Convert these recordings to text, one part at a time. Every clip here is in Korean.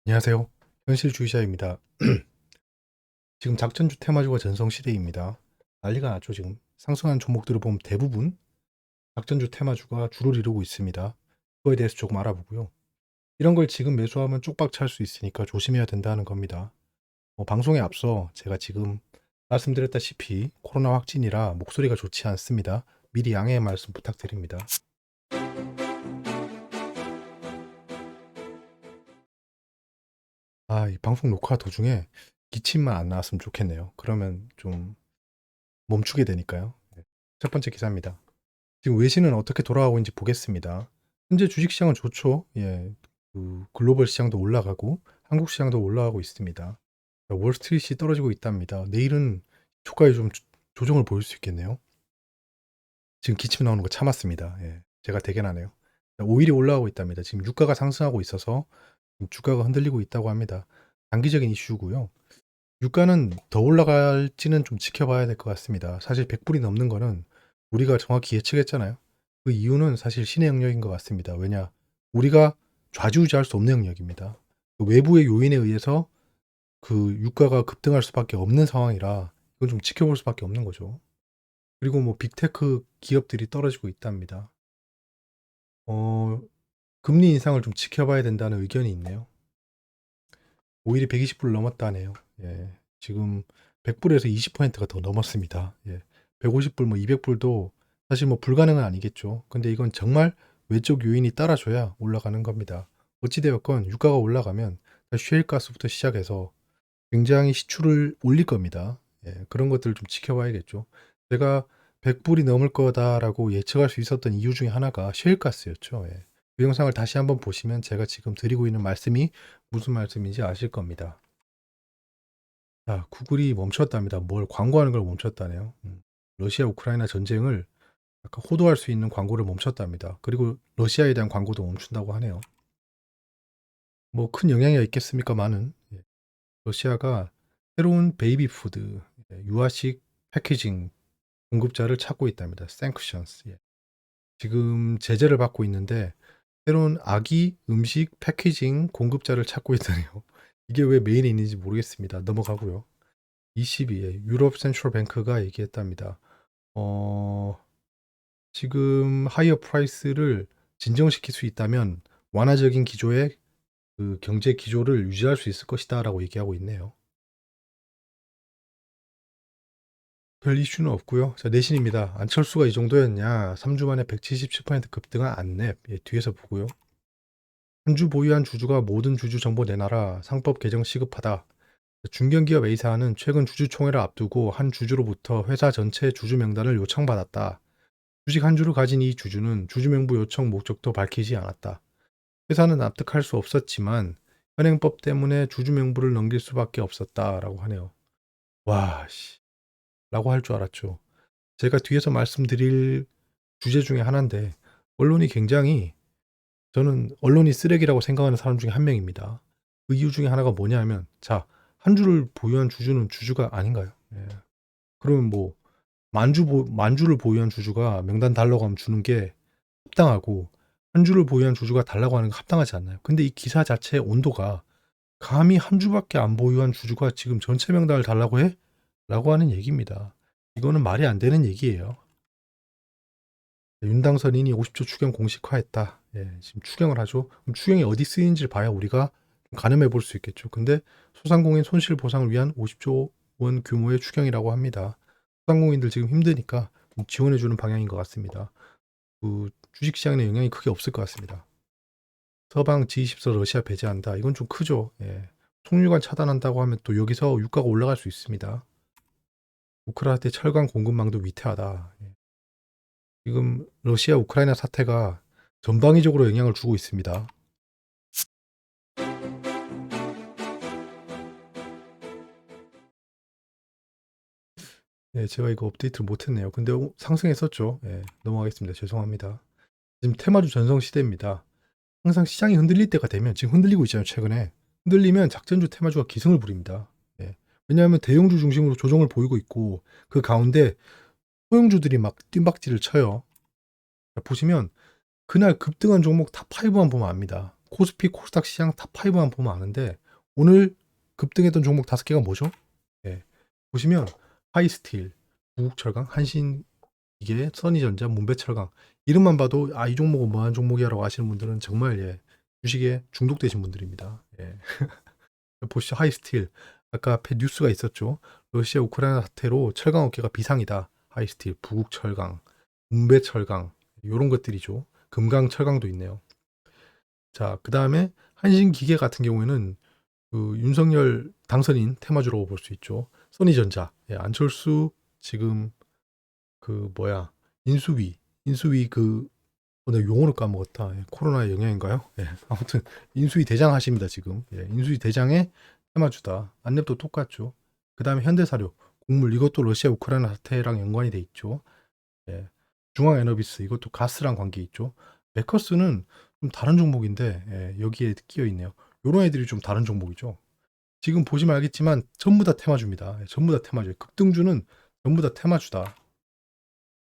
안녕하세요. 현실주의자입니다. 지금 작전주 테마주가 전성시대입니다. 난리가 났죠, 지금. 상승한 종목들을 보면 대부분 작전주 테마주가 주를 이루고 있습니다. 그거에 대해서 조금 알아보고요. 이런 걸 지금 매수하면 쪽박 찰 수 있으니까 조심해야 된다는 겁니다. 방송에 앞서 제가 지금 말씀드렸다시피 코로나 확진이라 목소리가 좋지 않습니다. 미리 양해의 말씀 부탁드립니다. 이 방송 녹화 도중에 기침만 안 나왔으면 좋겠네요. 그러면 좀 멈추게 되니까요. 네. 첫 번째 기사입니다. 지금 외신은 어떻게 돌아가고 있는지 보겠습니다. 현재 주식시장은 좋죠. 예, 글로벌 시장도 올라가고 한국 시장도 올라가고 있습니다. 월스트리트이 떨어지고 있답니다. 내일은 주가에 좀 조정을 보일 수 있겠네요. 지금 기침 나오는 거 참았습니다. 예, 제가 대견하네요. 오일이 올라가고 있답니다. 지금 유가가 상승하고 있어서 주가가 흔들리고 있다고 합니다. 단기적인 이슈고요. 유가는 더 올라갈지는 좀 지켜봐야 될 것 같습니다. 사실 100불이 넘는 거는 우리가 정확히 예측했잖아요. 그 이유는 사실 신의 영역인 것 같습니다. 왜냐? 우리가 좌지우지할 수 없는 영역입니다. 그 외부의 요인에 의해서 그 유가가 급등할 수밖에 없는 상황이라 이건 좀 지켜볼 수밖에 없는 거죠. 그리고 뭐 빅테크 기업들이 떨어지고 있답니다. 어, 금리 인상을 좀 지켜봐야 된다는 의견이 있네요. 오일이 120불 넘었다네요. 예. 지금 100불에서 20%가 더 넘었습니다. 예. 150불, 뭐 200불도 사실 뭐 불가능은 아니겠죠. 근데 이건 정말 외적 요인이 따라줘야 올라가는 겁니다. 어찌되었건 유가가 올라가면 셰일가스부터 시작해서 굉장히 시추를 올릴 겁니다. 예. 그런 것들을 좀 지켜봐야겠죠. 제가 100불이 넘을 거다라고 예측할 수 있었던 이유 중에 하나가 셰일가스였죠. 예. 그 영상을 다시 한번 보시면 제가 지금 드리고 있는 말씀이 무슨 말씀인지 아실 겁니다. 자, 구글이 멈췄답니다. 뭘 광고하는 걸 멈췄다네요. 러시아 우크라이나 전쟁을 약간 호도할 수 있는 광고를 멈췄답니다. 그리고 러시아에 대한 광고도 멈춘다고 하네요. 뭐 큰 영향이 있겠습니까만은 예. 러시아가 새로운 베이비 푸드, 유아식 패키징 공급자를 찾고 있답니다. sanctions. 예. 지금 제재를 받고 있는데 새로운 아기 음식 패키징 공급자를 찾고 있다네요. 이게 왜 메인에 있는지 모르겠습니다. 넘어가고요. 22에 유럽 센트럴 뱅크가 얘기했답니다. 어, 지금 하이어 프라이스를 진정시킬 수 있다면 완화적인 기조의 그 경제 기조를 유지할 수 있을 것이다라고 얘기하고 있네요. 별 이슈는 없고요. 자, 내신입니다. 안철수가 이 정도였냐? 3주 만에 177% 급등한 안랩. 예, 뒤에서 보고요. 한 주 보유한 주주가 모든 주주 정보 내놔라. 상법 개정 시급하다. 중견기업 A사는 최근 주주총회를 앞두고 한 주주로부터 회사 전체 주주 명단을 요청받았다. 주식 한 주를 가진 이 주주는 주주 명부 요청 목적도 밝히지 않았다. 회사는 납득할 수 없었지만 현행법 때문에 주주 명부를 넘길 수밖에 없었다라고 하네요. 와, 씨. 라고 할 줄 알았죠. 제가 뒤에서 말씀드릴 주제 중에 하나인데 언론이 굉장히 저는 언론이 쓰레기라고 생각하는 사람 중에 한 명입니다. 그 이유 중에 하나가 뭐냐면 자, 한 주를 보유한 주주는 주주가 아닌가요? 예. 그러면 뭐 만주를 보유한 주주가 명단 달라고 하면 주는 게 합당하고 한 주를 보유한 주주가 달라고 하는 게 합당하지 않나요? 근데 이 기사 자체의 온도가 감히 한 주밖에 안 보유한 주주가 지금 전체 명단을 달라고 해? 라고 하는 얘기입니다. 이거는 말이 안 되는 얘기예요. 윤당선인이 50조 추경 공식화했다. 예, 지금 추경을 하죠. 그럼 추경이 어디 쓰이는지를 봐야 우리가 가늠해 볼 수 있겠죠. 근데 소상공인 손실 보상을 위한 50조 원 규모의 추경이라고 합니다. 소상공인들 지금 힘드니까 지원해 주는 방향인 것 같습니다. 그 주식시장에 영향이 크게 없을 것 같습니다. 서방 G20서 러시아 배제한다. 이건 좀 크죠. 예. 송유관 차단한다고 하면 또 여기서 유가가 올라갈 수 있습니다. 우크라이나 철강 공급망도 위태하다. 예. 지금 러시아 우크라이나 사태가 전방위적으로 영향을 주고 있습니다. 예, 제가 이거 업데이트를 못했네요. 근데 상승했었죠. 예, 넘어가겠습니다. 죄송합니다. 지금 테마주 전성 시대입니다. 항상 시장이 흔들릴 때가 되면 지금 흔들리고 있잖아요. 최근에 흔들리면 작전주 테마주가 기승을 부립니다. 예. 왜냐하면 대형주 중심으로 조정을 보이고 있고 그 가운데 소형주들이 막 뜀박질을 쳐요. 자, 보시면 그날 급등한 종목 탑5만 보면 압니다. 코스피, 코스닥 시장 탑5만 보면 아는데 오늘 급등했던 종목 5개가 뭐죠? 예. 보시면 하이스틸, 부국철강, 한신기계, 써니전자, 문배철강 이름만 봐도 이 종목은 뭐하는 종목이야라고 아시는 분들은 정말 주식에 중독되신 분들입니다. 보시죠. 하이스틸. 아까 앞에 뉴스가 있었죠. 러시아 우크라이나 사태로 철강 업계가 비상이다. 하이스틸, 부국철강, 문배철강 이런 것들이죠. 금강철강도 있네요. 자, 그 다음에 한신기계 같은 경우에는 그 윤석열 당선인 테마주라고 볼 수 있죠. 써니전자, 안철수 지금 인수위 내가 용어를 까먹었다. 코로나의 영향인가요? 아무튼 인수위 대장 하십니다 지금. 인수위 대장의 테마주다. 안랩도 똑같죠. 그 다음에 현대사료, 곡물 이것도 러시아 우크라이나 사태랑 연관이 돼 있죠. 중앙에너비스 이것도 가스랑 관계 있죠. 메커스는 좀 다른 종목인데 여기에 끼어 있네요. 요런 애들이 좀 다른 종목이죠. 지금 보시면 알겠지만 전부 다 테마주입니다. 전부 다 테마주. 급등주는 전부 다 테마주다.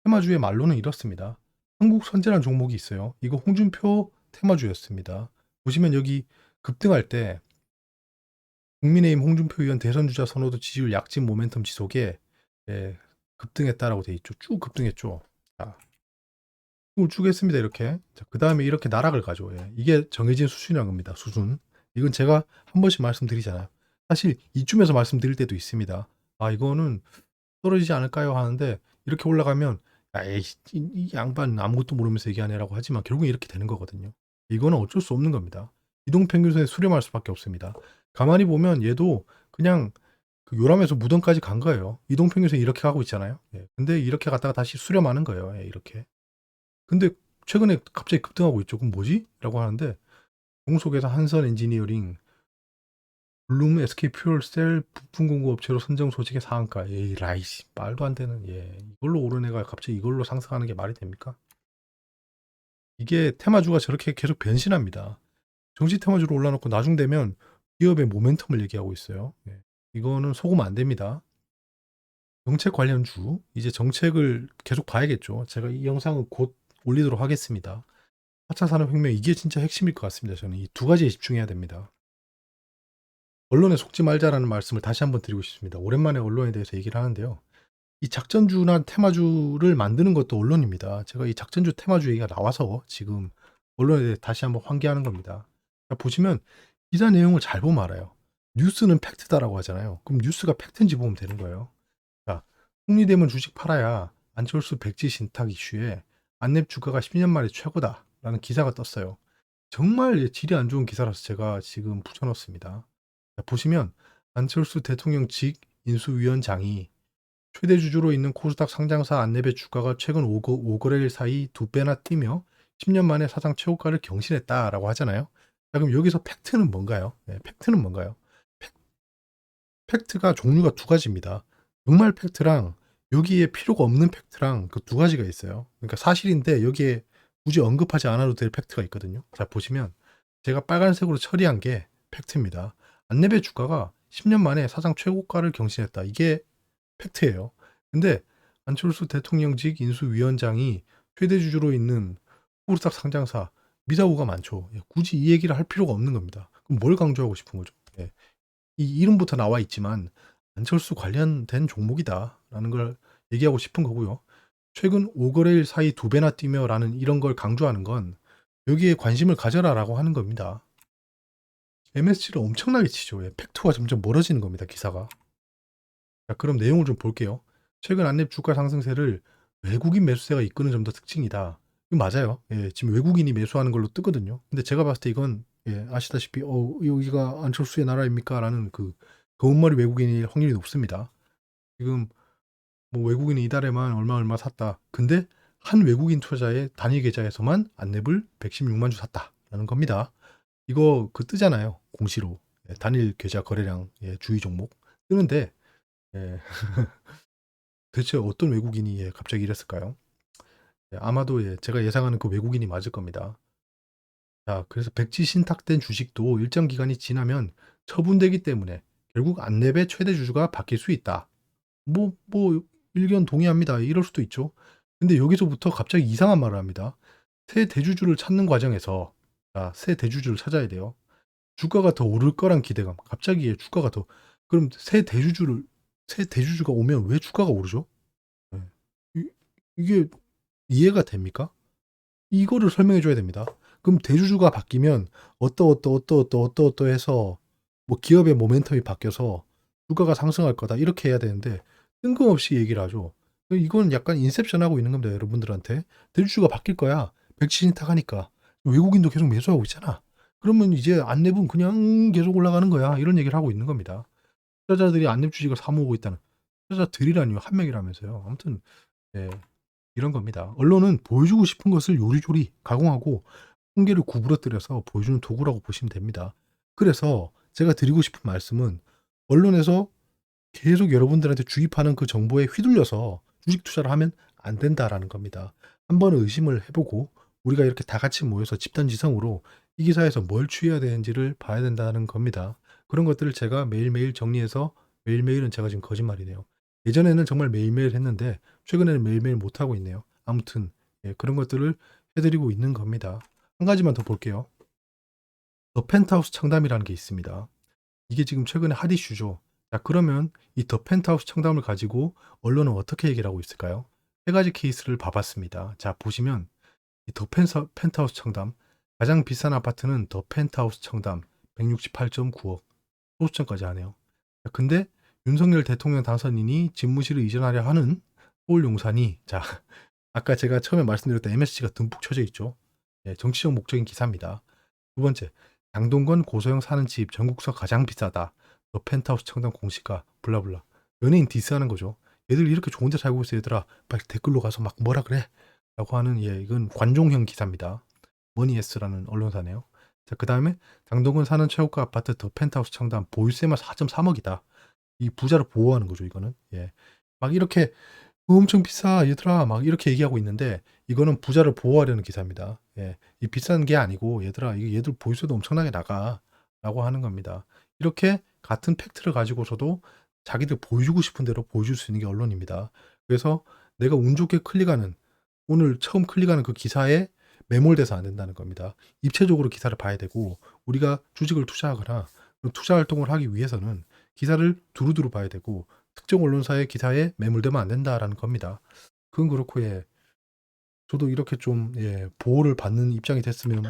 테마주의 말로는 이렇습니다. 한국선제라는 종목이 있어요. 이거 홍준표 테마주였습니다. 보시면 여기 급등할 때 국민의힘 홍준표 의원 대선주자 선호도 지지율 약진 모멘텀 지속에 급등했다라고 돼 있죠. 쭉 급등했죠. 자, 쭉 했습니다. 이렇게. 그 다음에 이렇게 나락을 가죠. 이게 정해진 수준이라는 겁니다. 수준. 이건 제가 한 번씩 말씀드리잖아요. 사실 이쯤에서 말씀드릴 때도 있습니다. 이거는 떨어지지 않을까요? 하는데 이렇게 올라가면 이 양반 아무것도 모르면서 얘기하네라고 하지만 결국엔 이렇게 되는 거거든요. 이거는 어쩔 수 없는 겁니다. 이동평균선에 수렴할 수밖에 없습니다. 가만히 보면 얘도 그냥 그 요람에서 무덤까지 간 거예요. 이동평균선이 이렇게 가고 있잖아요. 근데 이렇게 갔다가 다시 수렴하는 거예요. 이렇게. 근데 최근에 갑자기 급등하고 있죠. 그럼 뭐지? 라고 하는데 종속에서 한선 엔지니어링 블룸 SK 퓨얼셀 부품 공급 업체로 선정 소식의 상한가. 라이씨 말도 안 되는 이걸로 오른 애가 갑자기 이걸로 상승하는 게 말이 됩니까? 이게 테마주가 저렇게 계속 변신합니다. 정시 테마주로 올라놓고 나중 되면 기업의 모멘텀을 얘기하고 있어요. 이거는 속으면 안 됩니다. 정책 관련주 이제 정책을 계속 봐야겠죠. 제가 이 영상을 곧 올리도록 하겠습니다. 4차 산업혁명 이게 진짜 핵심일 것 같습니다. 저는 이 두 가지에 집중해야 됩니다. 언론에 속지 말자라는 말씀을 다시 한번 드리고 싶습니다. 오랜만에 언론에 대해서 얘기를 하는데요. 이 작전주나 테마주를 만드는 것도 언론입니다. 제가 이 작전주 테마주 얘기가 나와서 지금 언론에 대해 다시 한번 환기하는 겁니다. 보시면 기사 내용을 잘 보면 알아요. 뉴스는 팩트다라고 하잖아요. 그럼 뉴스가 팩트인지 보면 되는 거예요. 자, 홍리대문 주식 팔아야 안철수 백지 신탁 이슈에 안랩 주가가 10년 만에 최고다라는 기사가 떴어요. 정말 질이 안 좋은 기사라서 제가 지금 붙여놓습니다. 보시면 안철수 대통령 직 인수위원장이 최대 주주로 있는 코스닥 상장사 안랩의 주가가 최근 5거래일 사이 2배나 뛰며 10년 만에 사상 최고가를 경신했다라고 하잖아요. 자, 그럼 여기서 팩트는 뭔가요? 팩트는 뭔가요? 팩트가 종류가 두 가지입니다. 정말 팩트랑 여기에 필요가 없는 팩트랑 그 두 가지가 있어요. 그러니까 사실인데 여기에 굳이 언급하지 않아도 될 팩트가 있거든요. 자, 보시면 제가 빨간색으로 처리한 게 팩트입니다. 안랩의 주가가 10년 만에 사상 최고가를 경신했다. 이게 팩트예요. 근데 안철수 대통령직 인수위원장이 최대 주주로 있는 코스닥 상장사 미사고가 많죠. 굳이 이 얘기를 할 필요가 없는 겁니다. 그럼 뭘 강조하고 싶은 거죠? 이 이름부터 나와 있지만 안철수 관련된 종목이다라는 걸 얘기하고 싶은 거고요. 최근 5거래일 사이 2배나 뛰며라는 이런 걸 강조하는 건 여기에 관심을 가져라라고 하는 겁니다. MSC를 엄청나게 치죠. 팩트와 점점 멀어지는 겁니다. 기사가. 자, 그럼 내용을 좀 볼게요. 최근 안랩 주가 상승세를 외국인 매수세가 이끄는 점도 특징이다. 이거 맞아요. 지금 외국인이 매수하는 걸로 뜨거든요. 근데 제가 봤을 때 이건 아시다시피 여기가 안철수의 나라입니까? 라는 그 거운머리 외국인일 확률이 높습니다. 지금 뭐 외국인이 이달에만 얼마 샀다. 근데 한 외국인 투자자의 단일 계좌에서만 안랩을 116만 주 샀다라는 겁니다. 이거 뜨잖아요. 공시로. 단일 계좌 거래량 주의 종목 뜨는데 대체 어떤 외국인이 갑자기 이랬을까요? 아마도 제가 예상하는 그 외국인이 맞을 겁니다. 자, 그래서 백지 신탁된 주식도 일정 기간이 지나면 처분되기 때문에 결국 안랩의 최대 주주가 바뀔 수 있다. 뭐 의견 동의합니다. 이럴 수도 있죠. 근데 여기서부터 갑자기 이상한 말을 합니다. 새 대주주를 찾는 과정에서 자, 새 대주주를 찾아야 돼요. 주가가 더 오를 거란 기대감. 갑자기 주가가 더 그럼 새 대주주가 오면 왜 주가가 오르죠? 네. 이게 이해가 됩니까? 이거를 설명해 줘야 됩니다. 그럼 대주주가 바뀌면 어떠어떠어떠어떠어떠어떠해서 뭐 기업의 모멘텀이 바뀌어서 주가가 상승할 거다 이렇게 해야 되는데 뜬금없이 얘기를 하죠. 이건 약간 인셉션하고 있는 겁니다, 여러분들한테. 대주주가 바뀔 거야. 백신이 타가니까. 외국인도 계속 매수하고 있잖아. 그러면 이제 안랩은 그냥 계속 올라가는 거야. 이런 얘기를 하고 있는 겁니다. 투자자들이 안랩 주식을 사 모으고 있다는. 투자자들이라니요. 한 명이라면서요. 아무튼 네, 이런 겁니다. 언론은 보여주고 싶은 것을 요리조리 가공하고 통계를 구부러뜨려서 보여주는 도구라고 보시면 됩니다. 그래서 제가 드리고 싶은 말씀은 언론에서 계속 여러분들한테 주입하는 그 정보에 휘둘려서 주식 투자를 하면 안 된다라는 겁니다. 한번 의심을 해보고 우리가 이렇게 다 같이 모여서 집단지성으로 이 기사에서 뭘 취해야 되는지를 봐야 된다는 겁니다. 그런 것들을 제가 매일매일 정리해서 매일매일은 제가 지금 거짓말이네요. 예전에는 정말 매일매일 했는데 최근에는 매일매일 못하고 있네요. 아무튼 예, 그런 것들을 해드리고 있는 겁니다. 한 가지만 더 볼게요. 더 펜트하우스 청담이라는 게 있습니다. 이게 지금 최근에 핫 이슈죠. 자, 그러면 이 더 펜트하우스 청담을 가지고 언론은 어떻게 얘기를 하고 있을까요? 세 가지 케이스를 봐봤습니다. 자, 보시면 이 더 펜트하우스 청담 가장 비싼 아파트는 더 펜트하우스 청담 168.9억 소수점까지 하네요. 자, 근데 윤석열 대통령 당선인이 집무실을 이전하려 하는 서울 용산이 자 아까 제가 처음에 말씀드렸던 MSC가 듬뿍 쳐져 있죠. 예, 정치적 목적인 기사입니다. 두 번째, 장동건 고소영 사는 집 전국서 가장 비싸다. 너 펜트하우스 청담 공시가 블라블라. 연예인 디스하는 거죠. 얘들 이렇게 좋은 데 살고 있어 얘들아. 빨리 댓글로 가서 막 뭐라 그래. 라고 하는 예, 이건 관종형 기사입니다. 머니에스라는 언론사네요. 자, 그 다음에 장동건 사는 최고가 아파트 더 펜트하우스 청담 보유세만 4.3억이다. 이 부자를 보호하는 거죠, 이거는. 예. 막 이렇게 엄청 비싸 얘들아 막 이렇게 얘기하고 있는데 이거는 부자를 보호하려는 기사입니다. 예. 이 비싼 게 아니고 얘들아 이게 얘들 보유세도 엄청나게 나가 라고 하는 겁니다. 이렇게 같은 팩트를 가지고서도 자기들 보여주고 싶은 대로 보여줄 수 있는 게 언론입니다. 그래서 내가 운 좋게 클릭하는 오늘 처음 클릭하는 그 기사에 매몰돼서 안 된다는 겁니다. 입체적으로 기사를 봐야 되고 우리가 주식을 투자하거나 투자 활동을 하기 위해서는 기사를 두루두루 봐야 되고 특정 언론사의 기사에 매몰되면 안 된다라는 겁니다. 그건 그렇고 예. 저도 이렇게 좀 예, 보호를 받는 입장이 됐으면